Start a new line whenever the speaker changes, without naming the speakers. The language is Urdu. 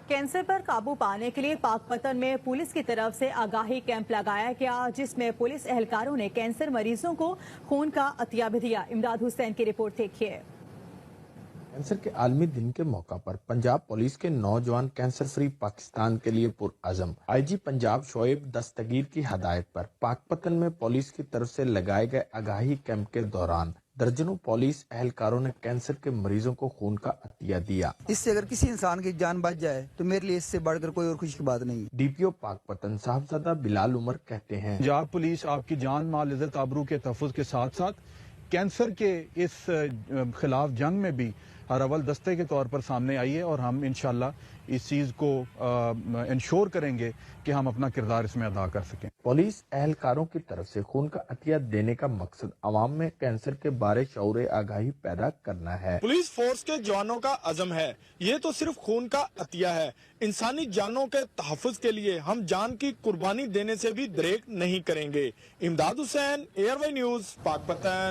کینسر پر قابو پانے کے لیے پاک پتن میں پولیس کی طرف سے آگاہی کیمپ لگایا گیا، جس میں پولیس اہلکاروں نے کینسر مریضوں کو خون کا عطیہ بھی دیا۔ امداد حسین کی رپورٹ دیکھیے۔
کینسر کے عالمی دن کے موقع پر پنجاب پولیس کے نوجوان کینسر فری پاکستان کے لیے پرعزم آئی جی پنجاب شعیب دستگیر کی ہدایت پر پاک پتن میں پولیس کی طرف سے لگائے گئے آگاہی کیمپ کے دوران درجنوں پولیس اہلکاروں نے کینسر کے مریضوں کو خون کا عطیہ دیا۔
اس سے اگر کسی انسان کی جان بچ جائے تو میرے لیے اس سے بڑھ کر کوئی اور خوشی کی بات نہیں۔
ڈی پی او پاک پتن صاحبزادہ بلال عمر کہتے ہیں،
پنجاب پولیس آپ کی جان مال عزت آبرو کے تحفظ کے ساتھ ساتھ کینسر کے اس خلاف جنگ میں بھی ہر اول دستے کے طور پر سامنے آئی ہے، اور ہم انشاءاللہ اس چیز کو انشور کریں گے کہ ہم اپنا کردار اس میں ادا کر سکیں۔
پولیس اہلکاروں کی طرف سے خون کا عطیہ دینے کا مقصد عوام میں کینسر کے بارے شعور آگاہی پیدا کرنا ہے۔
پولیس فورس کے جوانوں کا عزم ہے، یہ تو صرف خون کا عطیہ ہے، انسانی جانوں کے تحفظ کے لیے ہم جان کی قربانی دینے سے بھی دریغ نہیں کریں گے۔ امداد حسین، ARY نیوز، پاک پتن۔